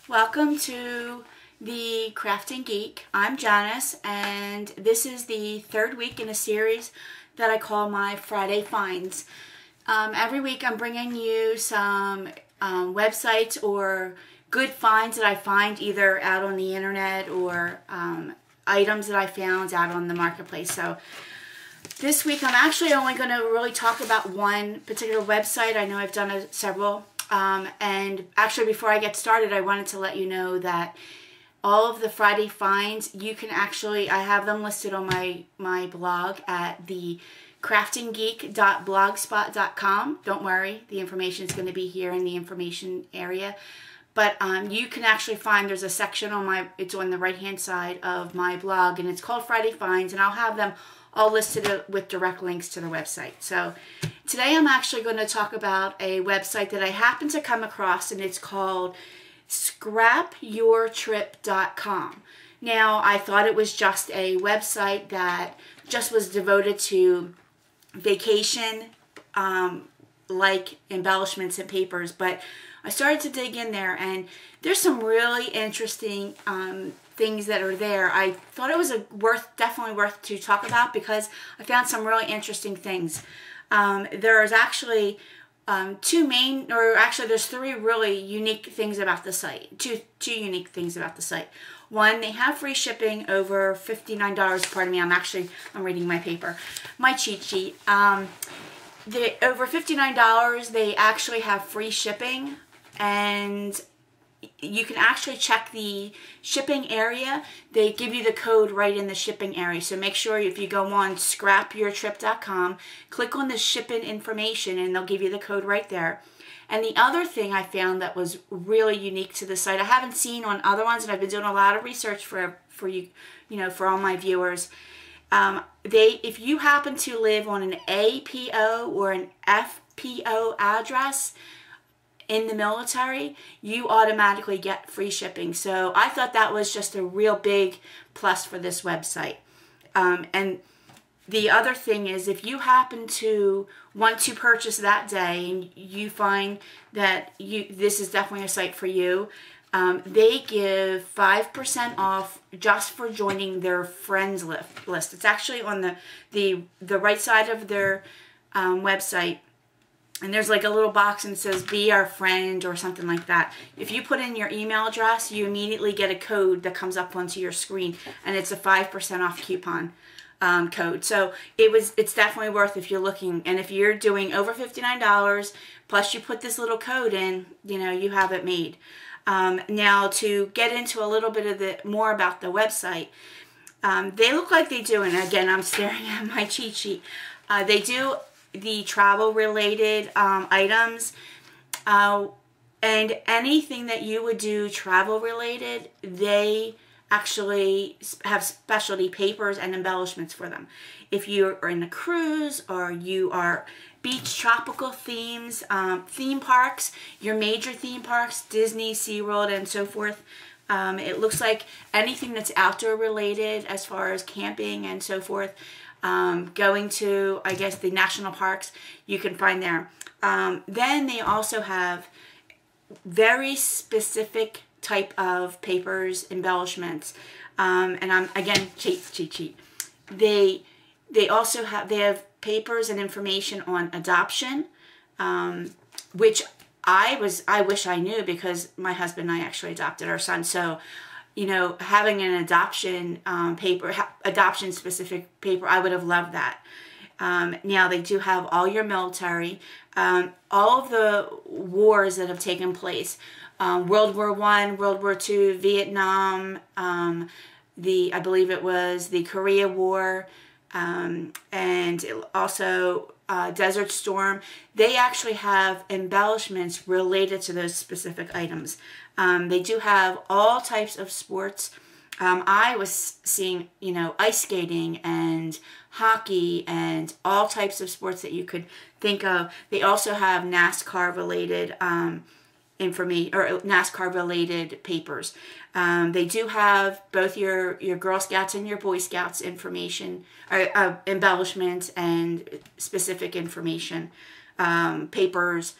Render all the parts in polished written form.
Welcome to the Craftin Geek. I'm Janice, and this is the third week in a series that I call my Friday Finds. Every week I'm bringing you some websites or good finds that I find either out on the internet or items that I found out on the marketplace. So this week I'm actually only going to really talk about one particular website. I know I've done several. And actually, before I get started, I wanted to let you know that all of the Friday finds, you can actually, I have them listed on my blog at the craftingeek.blogspot.com. Don't worry, the information is going to be here in the information area. But you can actually find, there's a section on it's on the right-hand side of my blog, and it's called Friday Finds, and I'll have them all listed with direct links to the website. So today I'm actually going to talk about a website that I happened to come across, and it's called scrapyourtrip.com. Now, I thought it was just a website that just was devoted to vacation, like embellishments and papers, but I started to dig in there, and there's some really interesting things that are there. I thought it was definitely worth to talk about because I found some really interesting things. There's actually there's three really unique things about the site. Two unique things about the site. One, they have free shipping over $59. Pardon me, I'm reading my paper, my cheat sheet. Over $59, they actually have free shipping, and you can actually check the shipping area. They give you the code right in the shipping area. So make sure if you go on scrapyourtrip.com, click on the shipping information, and they'll give you the code right there. And the other thing I found that was really unique to the site, I haven't seen on other ones, and I've been doing a lot of research for you, for all my viewers. If you happen to live on an APO or an FPO address in the military, you automatically get free shipping. So I thought that was just a real big plus for this website. And the other thing is, if you happen to want to purchase that day and you find that this is definitely a site for you, they give 5% off just for joining their friends list. It's actually on the right side of their website. And there's like a little box and it says, be our friend or something like that. If you put in your email address, you immediately get a code that comes up onto your screen. And it's a 5% off coupon code. So it's definitely worth if you're looking. And if you're doing over $59, plus you put this little code in, you have it made. Now to get into a little bit of more about the website, they look like they do, and again, I'm staring at my cheat sheet. They do the travel related items, and anything that you would do travel related, they actually have specialty papers and embellishments for them. If you are in a cruise or you are beach tropical themes, theme parks, your major theme parks, Disney, SeaWorld, and so forth, it looks like anything that's outdoor related as far as camping and so forth, going to, I guess, the national parks, you can find there. Then they also have very specific type of papers, embellishments, and again, cheat sheet. They also have papers and information on adoption, which I wish I knew, because my husband and I actually adopted our son. So having an adoption adoption specific paper, I would have loved that. Now they do have all your military, all of the wars that have taken place, World War I, World War II, Vietnam, I believe it was the Korea War, and also Desert Storm. They actually have embellishments related to those specific items. They do have all types of sports. I was seeing, ice skating and hockey and all types of sports that you could think of. They also have NASCAR related information, or NASCAR related papers. They do have both your Girl Scouts and your Boy Scouts information, or embellishments and specific information, papers.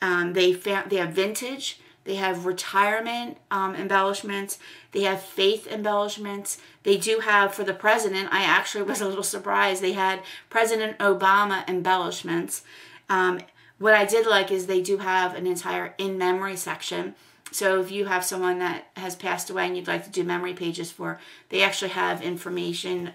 They have vintage. They have retirement embellishments. They have faith embellishments. They do have, for the president, I actually was a little surprised, they had President Obama embellishments. What I did like is they do have an entire in-memory section. So if you have someone that has passed away and you'd like to do memory pages for, they actually have information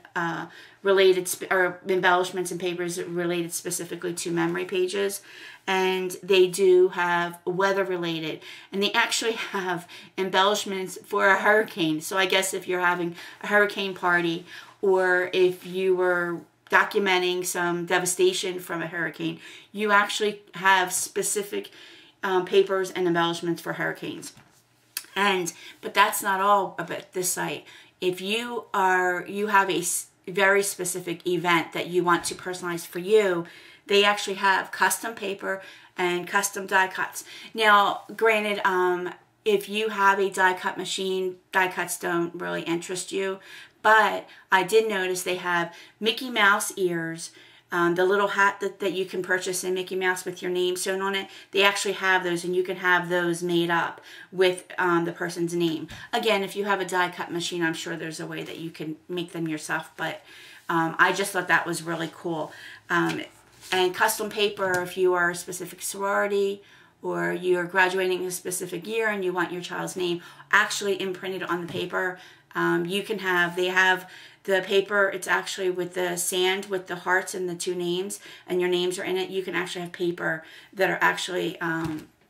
related, or embellishments and papers related specifically to memory pages. And they do have weather related. And they actually have embellishments for a hurricane. So I guess if you're having a hurricane party, or if you were documenting some devastation from a hurricane, you actually have specific papers and embellishments for hurricanes. But that's not all about this site. If you have a very specific event that you want to personalize for you, they actually have custom paper and custom die cuts. Now, granted, if you have a die cut machine, die cuts don't really interest you, but I did notice they have Mickey Mouse ears, the little hat that you can purchase in Mickey Mouse with your name sewn on it. They actually have those, and you can have those made up with the person's name. Again, if you have a die cut machine, I'm sure there's a way that you can make them yourself, but I just thought that was really cool. And custom paper, if you are a specific sorority, or you're graduating a specific year and you want your child's name actually imprinted on the paper, you can have, they have the paper, it's actually with the sand with the hearts and the two names, and your names are in it. You can actually have paper that are actually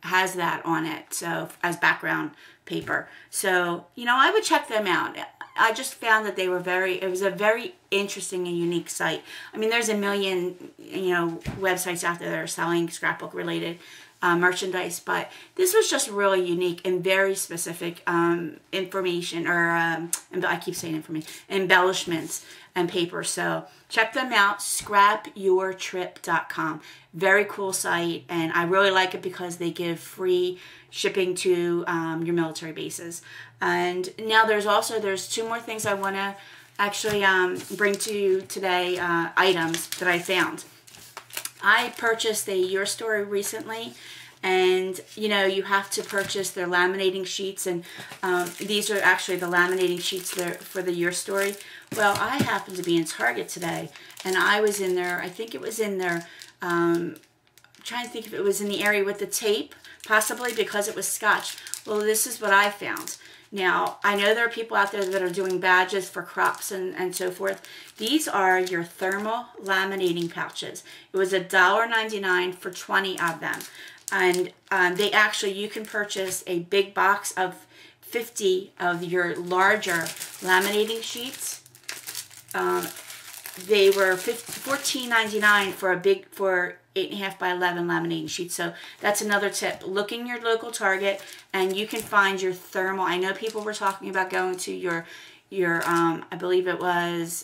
has that on it, so as background paper. So, you know, I would check them out. I just found that they were it was a very interesting and unique site. I mean, there's a million, you know, websites out there that are selling scrapbook related merchandise, but this was just really unique and very specific information, or I keep saying information, embellishments and paper. So check them out, scrapyourtrip.com. Very cool site, and I really like it because they give free shipping to your military bases. And now there's two more things I want to actually bring to you today, items that I found. I purchased a Your Story recently, and you know, you have to purchase their laminating sheets, and these are actually the laminating sheets there for the Your Story. Well, I happened to be in Target today, and I was in there, I think it was in there, I'm trying to think if it was in the area with the tape, possibly because it was Scotch. Well, this is what I found. Now, I know there are people out there that are doing badges for crops and so forth. These are your thermal laminating pouches. It was $1.99 for 20 of them. And they actually, you can purchase a big box of 50 of your larger laminating sheets. They were $14.99 for a big, for 8.5 by 11 laminating sheets. So that's another tip. Look in your local Target, and you can find your thermal. I know people were talking about going to your I believe it was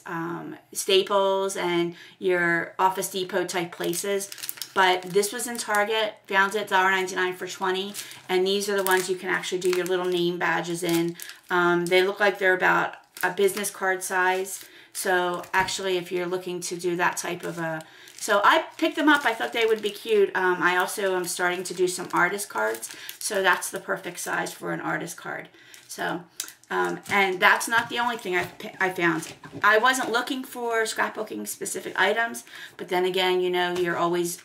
Staples and your Office Depot type places. But this was in Target, found it $1.99 for 20, and these are the ones you can actually do your little name badges in. They look like they're about a business card size. So actually, if you're looking to do that type of a, so I picked them up. I thought they would be cute. I also am starting to do some artist cards, so that's the perfect size for an artist card. So, and that's not the only thing I found. I wasn't looking for scrapbooking specific items, but then again, you know, you're always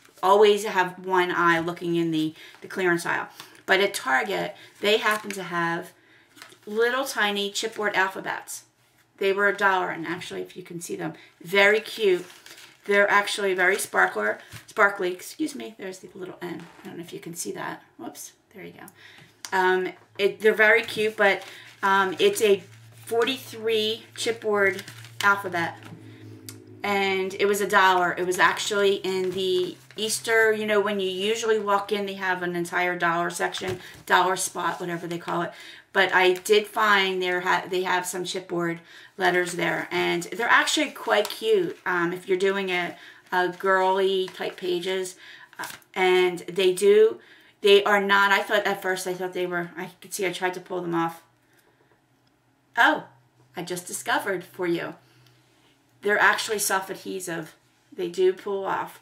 have one eye looking in the clearance aisle. But at Target, they happen to have little tiny chipboard alphabets. They were $1, and actually, if you can see them, very cute. They're actually very sparkly. Excuse me. There's the little N. I don't know if you can see that. Whoops. There you go. They're very cute, but it's a 43 chipboard alphabet, and it was $1. It was actually in the Easter, you know, when you usually walk in, they have an entire dollar section, dollar spot, whatever they call it. But I did find they have some chipboard letters there, and they're actually quite cute if you're doing a girly type pages. And they are not, I thought at first, I thought they were, I could see I tried to pull them off. Oh, I just discovered for you. They're actually self-adhesive. They do pull off.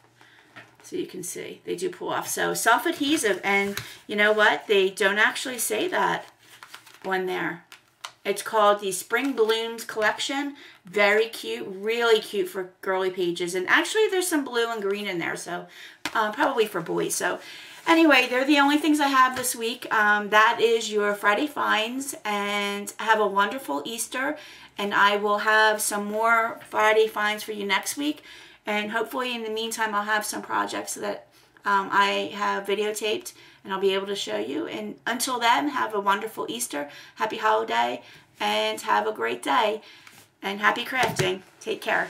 So you can see they do pull off. So self-adhesive, and you know what? They don't actually say that on there. It's called the Spring Blooms Collection. Very cute, really cute for girly pages. And actually there's some blue and green in there, so probably for boys. So anyway, they're the only things I have this week. That is your Friday finds, and have a wonderful Easter. And I will have some more Friday finds for you next week. And hopefully in the meantime, I'll have some projects that I have videotaped and I'll be able to show you. And until then, have a wonderful Easter, happy holiday, and have a great day. And happy crafting. Take care.